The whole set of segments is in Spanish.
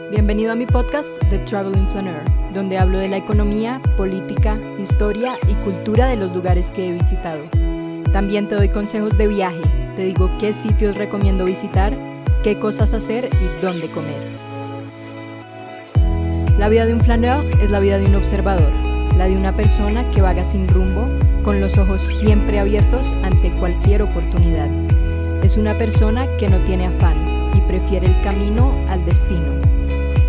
Bienvenido a mi podcast The Traveling Flaneur, donde hablo de la economía, política, historia y cultura de los lugares que he visitado. También te doy consejos de viaje, te digo qué sitios recomiendo visitar, qué cosas hacer y dónde comer. La vida de un flaneur es la vida de un observador, la de una persona que vaga sin rumbo, con los ojos siempre abiertos ante cualquier oportunidad. Es una persona que no tiene afán y prefiere el camino al destino.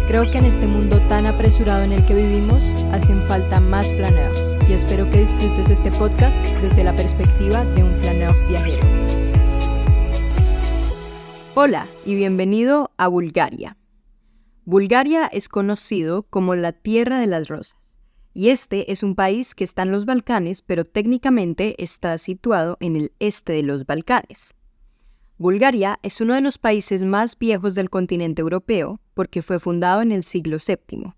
Creo que en este mundo tan apresurado en el que vivimos, hacen falta más flaneurs y espero que disfrutes este podcast desde la perspectiva de un flaneur viajero. Hola y bienvenido a Bulgaria. Bulgaria es conocido como la tierra de las rosas y este es un país que está en los Balcanes, pero técnicamente está situado en el este de los Balcanes. Bulgaria es uno de los países más viejos del continente europeo porque fue fundado en el siglo VII,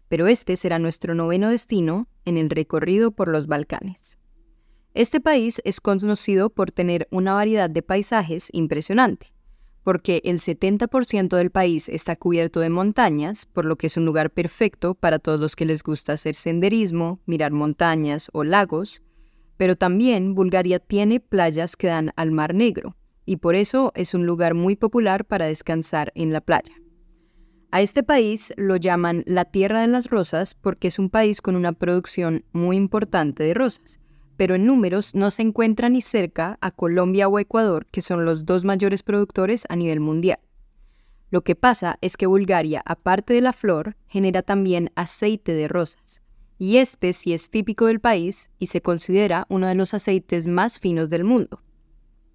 pero este será nuestro 9º destino en el recorrido por los Balcanes. Este país es conocido por tener una variedad de paisajes impresionante, porque el 70% del país está cubierto de montañas, por lo que es un lugar perfecto para todos los que les gusta hacer senderismo, mirar montañas o lagos, pero también Bulgaria tiene playas que dan al Mar Negro, y por eso es un lugar muy popular para descansar en la playa. A este país lo llaman la Tierra de las Rosas porque es un país con una producción muy importante de rosas, pero en números no se encuentra ni cerca a Colombia o Ecuador, que son los dos mayores productores a nivel mundial. Lo que pasa es que Bulgaria, aparte de la flor, genera también aceite de rosas, y este sí es típico del país y se considera uno de los aceites más finos del mundo.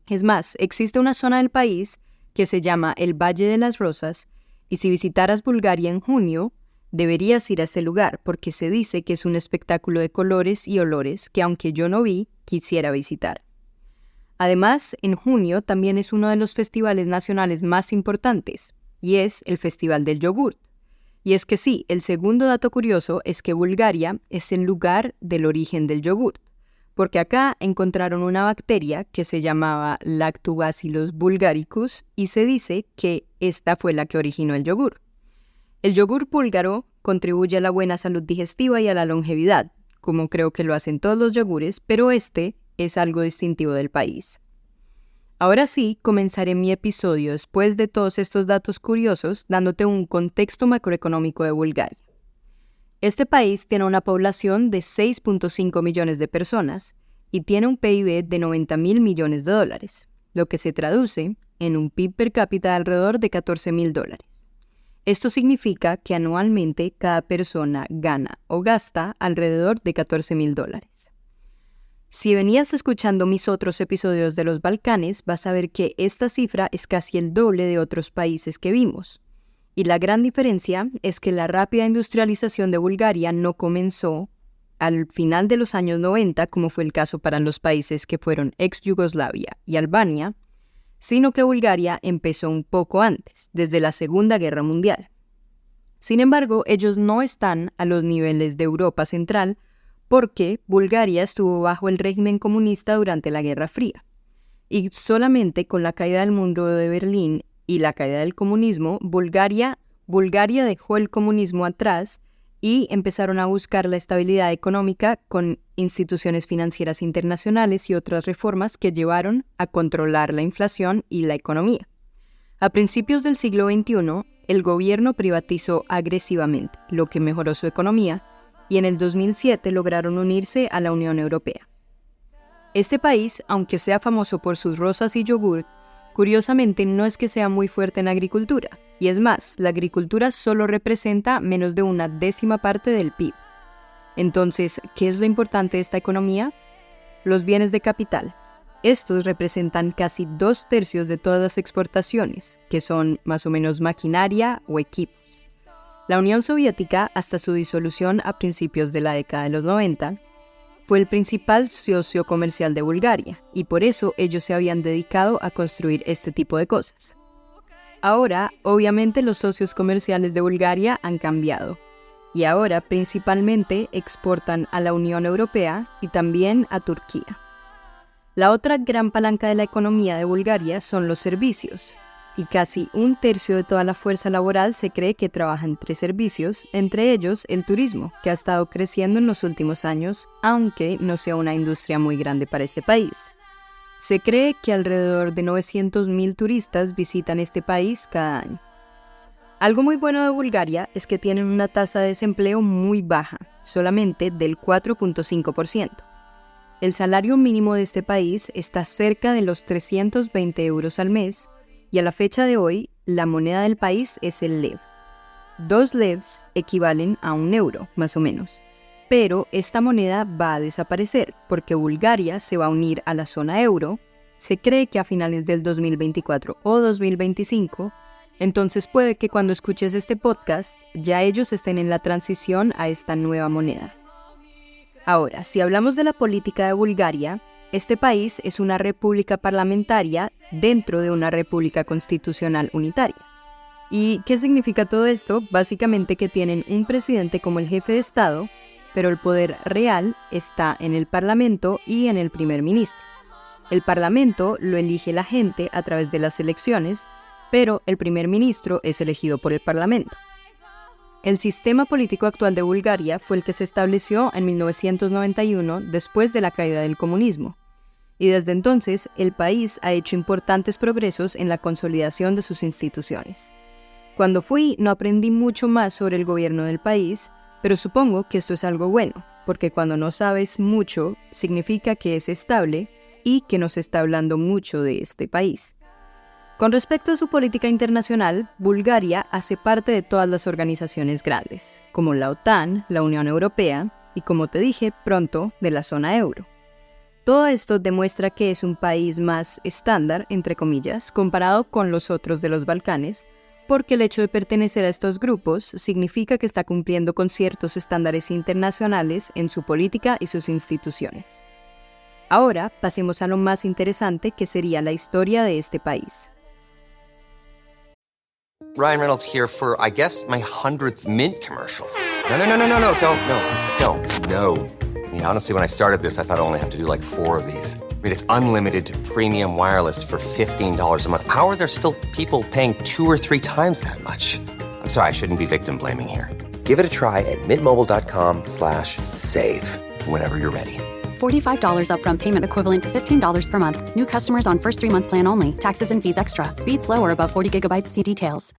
Es más, existe una zona del país que se llama el Valle de las Rosas, y si visitaras Bulgaria en junio, deberías ir a este lugar porque se dice que es un espectáculo de colores y olores que, aunque yo no vi, quisiera visitar. Además, en junio también es uno de los festivales nacionales más importantes, y es el Festival del Yogurt. Y es que sí, el segundo dato curioso es que Bulgaria es el lugar del origen del yogurt, porque acá encontraron una bacteria que se llamaba Lactobacillus bulgaricus y se dice que esta fue la que originó el yogur. El yogur búlgaro contribuye a la buena salud digestiva y a la longevidad, como creo que lo hacen todos los yogures, pero este es algo distintivo del país. Ahora sí, comenzaré mi episodio después de todos estos datos curiosos, dándote un contexto macroeconómico de Bulgaria. Este país tiene una población de 6.5 millones de personas y tiene un PIB de 90.000 millones de dólares, lo que se traduce en un PIB per cápita de alrededor de $14.000. Esto significa que anualmente cada persona gana o gasta alrededor de $14.000. Si venías escuchando mis otros episodios de los Balcanes, vas a ver que esta cifra es casi el doble de otros países que vimos. Y la gran diferencia es que la rápida industrialización de Bulgaria no comenzó al final de los años 90, como fue el caso para los países que fueron ex-Yugoslavia y Albania, sino que Bulgaria empezó un poco antes, desde la Segunda Guerra Mundial. Sin embargo, ellos no están a los niveles de Europa Central porque Bulgaria estuvo bajo el régimen comunista durante la Guerra Fría. Y solamente con la caída del muro de Berlín y la caída del comunismo, Bulgaria dejó el comunismo atrás y empezaron a buscar la estabilidad económica con instituciones financieras internacionales y otras reformas que llevaron a controlar la inflación y la economía. A principios del siglo XXI, el gobierno privatizó agresivamente, lo que mejoró su economía, y en el 2007 lograron unirse a la Unión Europea. Este país, aunque sea famoso por sus rosas y yogurt, curiosamente no es que sea muy fuerte en agricultura, y es más, la agricultura solo representa menos de 1/10 parte del PIB. Entonces, ¿qué es lo importante de esta economía? Los bienes de capital. Estos representan casi 2/3 de todas las exportaciones, que son más o menos maquinaria o equipos. La Unión Soviética, hasta su disolución a principios de la década de los 90, fue el principal socio comercial de Bulgaria, y por eso ellos se habían dedicado a construir este tipo de cosas. Ahora, obviamente, los socios comerciales de Bulgaria han cambiado, y ahora principalmente exportan a la Unión Europea y también a Turquía. La otra gran palanca de la economía de Bulgaria son los servicios, y casi un tercio de toda la fuerza laboral se cree que trabaja en 3 servicios, entre ellos el turismo, que ha estado creciendo en los últimos años, aunque no sea una industria muy grande para este país. Se cree que alrededor de 900.000 turistas visitan este país cada año. Algo muy bueno de Bulgaria es que tienen una tasa de desempleo muy baja, solamente del 4.5%. El salario mínimo de este país está cerca de los 320 euros al mes y a la fecha de hoy la moneda del país es el lev. 2 levs equivalen a 1 euro, más o menos. Pero esta moneda va a desaparecer porque Bulgaria se va a unir a la zona euro. Se cree que a finales del 2024 o 2025, entonces puede que cuando escuches este podcast ya ellos estén en la transición a esta nueva moneda. Ahora, si hablamos de la política de Bulgaria, este país es una república parlamentaria dentro de una república constitucional unitaria. ¿Y qué significa todo esto? Básicamente que tienen un presidente como el jefe de Estado, pero el poder real está en el Parlamento y en el primer ministro. El Parlamento lo elige la gente a través de las elecciones, pero el primer ministro es elegido por el Parlamento. El sistema político actual de Bulgaria fue el que se estableció en 1991 después de la caída del comunismo, y desde entonces el país ha hecho importantes progresos en la consolidación de sus instituciones. Cuando fui no aprendí mucho más sobre el gobierno del país, pero supongo que esto es algo bueno, porque cuando no sabes mucho significa que es estable y que no se está hablando mucho de este país. Con respecto a su política internacional, Bulgaria hace parte de todas las organizaciones grandes, como la OTAN, la Unión Europea y, como te dije, pronto de la zona euro. Todo esto demuestra que es un país más estándar, entre comillas, comparado con los otros de los Balcanes, porque el hecho de pertenecer a estos grupos significa que está cumpliendo con ciertos estándares internacionales en su política y sus instituciones. Ahora pasemos a lo más interesante, que sería la historia de este país. Ryan Reynolds here for, I guess, my 100th Mint commercial. No, don't. I mean, honestly, when I started this, I thought I only have to do like 4 of these. I mean, it's unlimited premium wireless for $15 a month. How are there still people paying 2 or 3 times that much? I'm sorry, I shouldn't be victim blaming here. Give it a try at mintmobile.com/save. Whenever you're ready. $45 upfront payment equivalent to $15 per month. New customers on first 3-month plan only. Taxes and fees extra. Speed slower above 40 gigabytes. See details.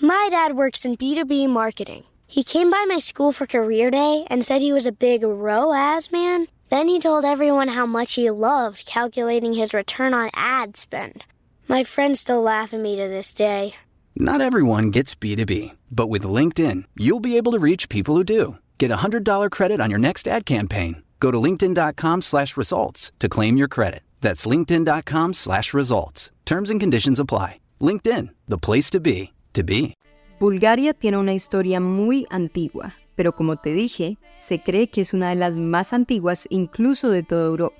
My dad works in B2B marketing. He came by my school for career day and said he was a big ROAS man. Then he told everyone how much he loved calculating his return on ad spend. My friends still laugh at me to this day. Not everyone gets B2B, but with LinkedIn, you'll be able to reach people who do. Get a $100 credit on your next ad campaign. Go to linkedin.com/results to claim your credit. That's linkedin.com/results. Terms and conditions apply. LinkedIn, the place to be, to be. Bulgaria tiene una historia muy antigua, pero como te dije, se cree que es una de las más antiguas incluso de toda Europa.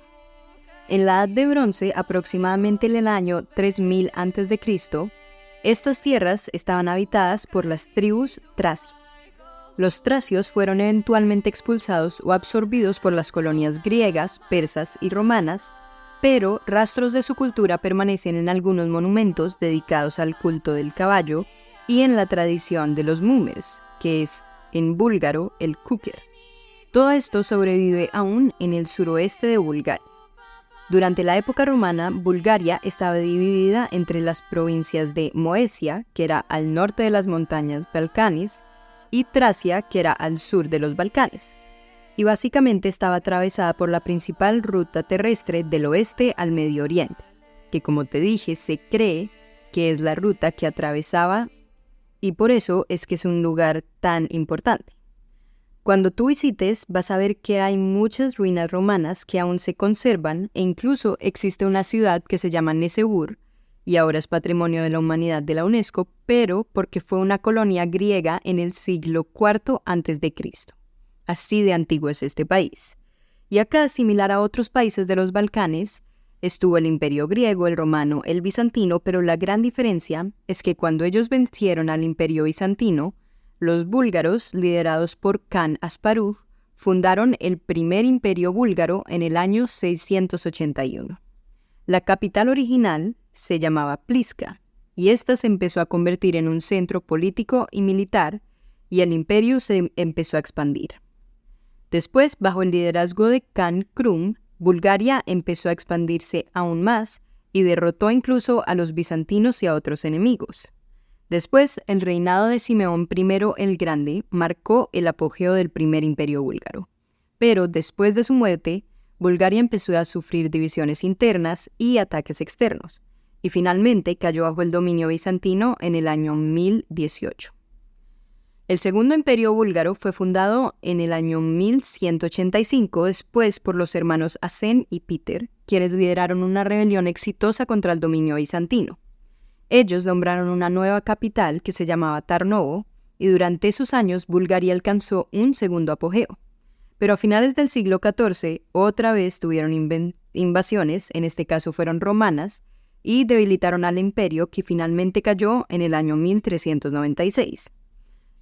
En la Edad de Bronce, aproximadamente en el año 3000 a.C., estas tierras estaban habitadas por las tribus tracias. Los tracios fueron eventualmente expulsados o absorbidos por las colonias griegas, persas y romanas, pero rastros de su cultura permanecen en algunos monumentos dedicados al culto del caballo y en la tradición de los mumers, que es en búlgaro el kuker. Todo esto sobrevive aún en el suroeste de Bulgaria. Durante la época romana, Bulgaria estaba dividida entre las provincias de Moesia, que era al norte de las montañas Balcanes, y Tracia, que era al sur de los Balcanes, y básicamente estaba atravesada por la principal ruta terrestre del oeste al Medio Oriente, que como te dije se cree que es la ruta que atravesaba y por eso es que es un lugar tan importante. Cuando tú visites vas a ver que hay muchas ruinas romanas que aún se conservan e incluso existe una ciudad que se llama Nesebur, y ahora es Patrimonio de la Humanidad de la UNESCO, pero porque fue una colonia griega en el siglo IV a.C. Así de antiguo es este país. Y acá, similar a otros países de los Balcanes, estuvo el Imperio griego, el romano, el bizantino, pero la gran diferencia es que cuando ellos vencieron al Imperio bizantino, los búlgaros, liderados por Khan Asparuh, fundaron el primer imperio búlgaro en el año 681. La capital original se llamaba Pliska, y ésta se empezó a convertir en un centro político y militar, y el imperio se empezó a expandir. Después, bajo el liderazgo de Khan Krum, Bulgaria empezó a expandirse aún más y derrotó incluso a los bizantinos y a otros enemigos. Después, el reinado de Simeón I el Grande marcó el apogeo del primer imperio búlgaro. Pero después de su muerte, Bulgaria empezó a sufrir divisiones internas y ataques externos, y finalmente cayó bajo el dominio bizantino en el año 1018. El segundo imperio búlgaro fue fundado en el año 1185 después por los hermanos Asen y Peter, quienes lideraron una rebelión exitosa contra el dominio bizantino. Ellos nombraron una nueva capital que se llamaba Tarnovo, y durante esos años Bulgaria alcanzó un segundo apogeo. Pero a finales del siglo XIV otra vez tuvieron invasiones, en este caso fueron romanas, y debilitaron al imperio, que finalmente cayó en el año 1396.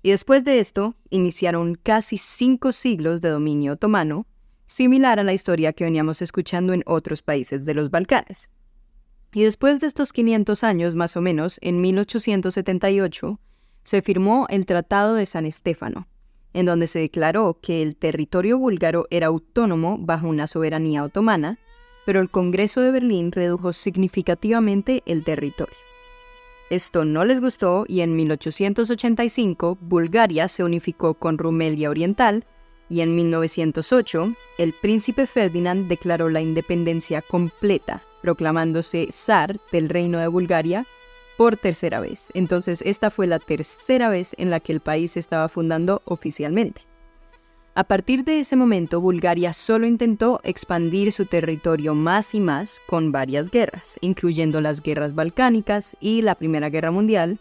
Y después de esto, iniciaron casi 5 siglos de dominio otomano, similar a la historia que veníamos escuchando en otros países de los Balcanes. Y después de estos 500 años, más o menos, en 1878, se firmó el Tratado de San Estéfano, en donde se declaró que el territorio búlgaro era autónomo bajo una soberanía otomana, pero el Congreso de Berlín redujo significativamente el territorio. Esto no les gustó y en 1885 Bulgaria se unificó con Rumelia Oriental y en 1908 el príncipe Ferdinand declaró la independencia completa, proclamándose zar del Reino de Bulgaria por tercera vez. Entonces esta fue la tercera vez en la que el país se estaba fundando oficialmente. A partir de ese momento, Bulgaria solo intentó expandir su territorio más y más con varias guerras, incluyendo las guerras balcánicas y la Primera Guerra Mundial,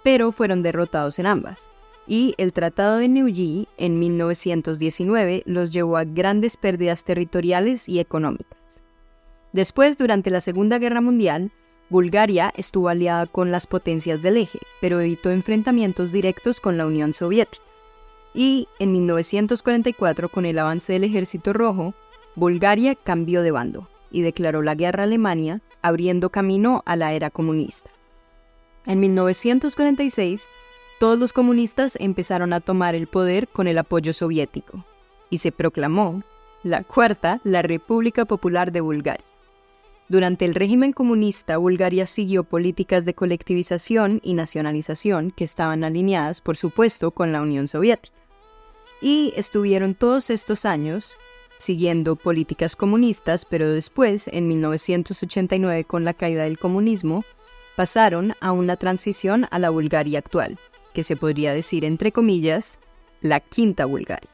pero fueron derrotados en ambas. Y el Tratado de Neuilly en 1919 los llevó a grandes pérdidas territoriales y económicas. Después, durante la Segunda Guerra Mundial, Bulgaria estuvo aliada con las potencias del eje, pero evitó enfrentamientos directos con la Unión Soviética. Y en 1944, con el avance del Ejército Rojo, Bulgaria cambió de bando y declaró la guerra a Alemania, abriendo camino a la era comunista. En 1946, todos los comunistas empezaron a tomar el poder con el apoyo soviético, y se proclamó la República Popular de Bulgaria. Durante el régimen comunista, Bulgaria siguió políticas de colectivización y nacionalización que estaban alineadas, por supuesto, con la Unión Soviética. Y estuvieron todos estos años siguiendo políticas comunistas, pero después, en 1989, con la caída del comunismo, pasaron a una transición a la Bulgaria actual, que se podría decir, entre comillas, la quinta Bulgaria.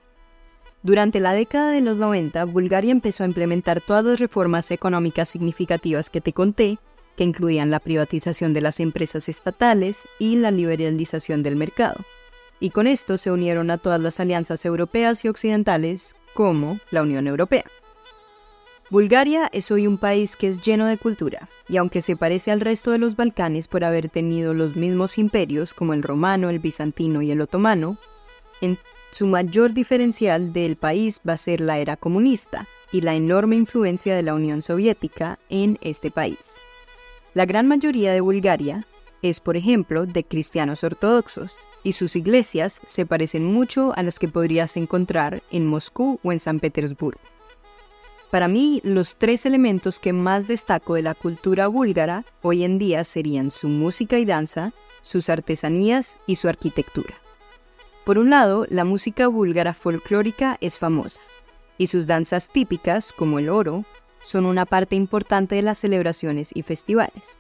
Durante la década de los 90, Bulgaria empezó a implementar todas las reformas económicas significativas que te conté, que incluían la privatización de las empresas estatales y la liberalización del mercado. Y con esto se unieron a todas las alianzas europeas y occidentales, como la Unión Europea. Bulgaria es hoy un país que es lleno de cultura, y aunque se parece al resto de los Balcanes por haber tenido los mismos imperios como el romano, el bizantino y el otomano, su mayor diferencial del país va a ser la era comunista y la enorme influencia de la Unión Soviética en este país. La gran mayoría de Bulgaria es, por ejemplo, de cristianos ortodoxos, y sus iglesias se parecen mucho a las que podrías encontrar en Moscú o en San Petersburgo. Para mí, los 3 elementos que más destaco de la cultura búlgara hoy en día serían su música y danza, sus artesanías y su arquitectura. Por un lado, la música búlgara folclórica es famosa, y sus danzas típicas, como el oro, son una parte importante de las celebraciones y festivales.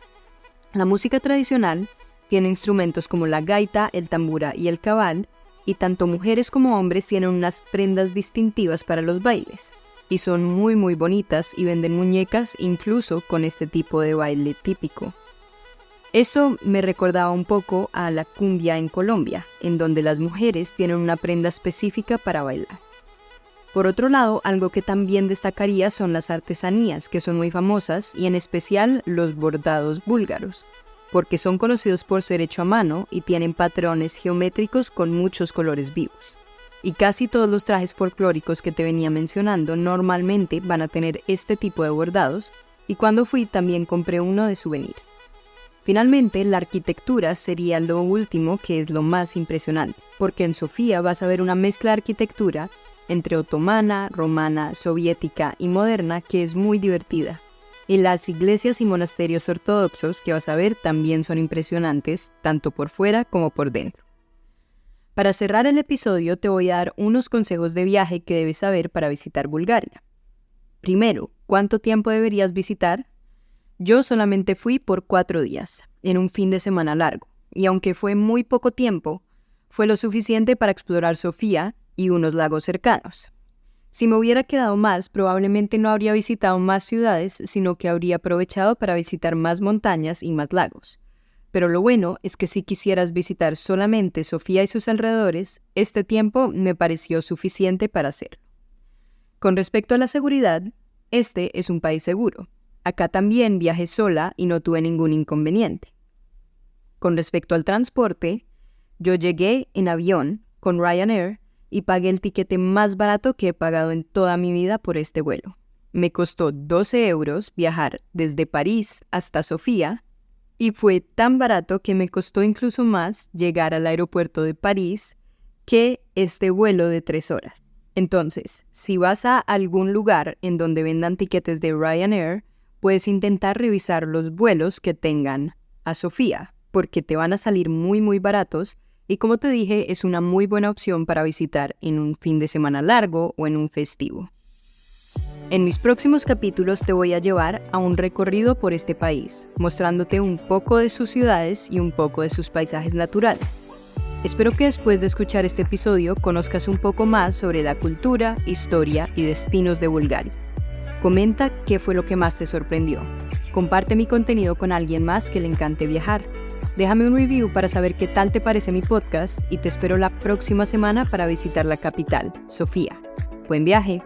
La música tradicional tiene instrumentos como la gaita, el tambura y el cabal, y tanto mujeres como hombres tienen unas prendas distintivas para los bailes, y son muy bonitas y venden muñecas incluso con este tipo de baile típico. Eso me recordaba un poco a la cumbia en Colombia, en donde las mujeres tienen una prenda específica para bailar. Por otro lado, algo que también destacaría son las artesanías, que son muy famosas, y en especial los bordados búlgaros, porque son conocidos por ser hechos a mano y tienen patrones geométricos con muchos colores vivos. Y casi todos los trajes folclóricos que te venía mencionando normalmente van a tener este tipo de bordados, y cuando fui también compré uno de souvenir. Finalmente, la arquitectura sería lo último, que es lo más impresionante, porque en Sofía vas a ver una mezcla de arquitectura entre otomana, romana, soviética y moderna que es muy divertida. Y las iglesias y monasterios ortodoxos que vas a ver también son impresionantes, tanto por fuera como por dentro. Para cerrar el episodio te voy a dar unos consejos de viaje que debes saber para visitar Bulgaria. Primero, ¿cuánto tiempo deberías visitar? Yo solamente fui por 4 días, en un fin de semana largo, y aunque fue muy poco tiempo, fue lo suficiente para explorar Sofía y unos lagos cercanos. Si me hubiera quedado más, probablemente no habría visitado más ciudades, sino que habría aprovechado para visitar más montañas y más lagos. Pero lo bueno es que si quisieras visitar solamente Sofía y sus alrededores, este tiempo me pareció suficiente para hacerlo. Con respecto a la seguridad, este es un país seguro. Acá también viajé sola y no tuve ningún inconveniente. Con respecto al transporte, yo llegué en avión con Ryanair y pagué el tiquete más barato que he pagado en toda mi vida por este vuelo. Me costó 12 euros viajar desde París hasta Sofía y fue tan barato que me costó incluso más llegar al aeropuerto de París que este vuelo de 3 horas. Entonces, si vas a algún lugar en donde vendan tiquetes de Ryanair, puedes intentar revisar los vuelos que tengan a Sofía, porque te van a salir muy baratos y como te dije, es una muy buena opción para visitar en un fin de semana largo o en un festivo. En mis próximos capítulos te voy a llevar a un recorrido por este país, mostrándote un poco de sus ciudades y un poco de sus paisajes naturales. Espero que después de escuchar este episodio conozcas un poco más sobre la cultura, historia y destinos de Bulgaria. Comenta qué fue lo que más te sorprendió. Comparte mi contenido con alguien más que le encante viajar. Déjame un review para saber qué tal te parece mi podcast y te espero la próxima semana para visitar la capital, Sofía. ¡Buen viaje!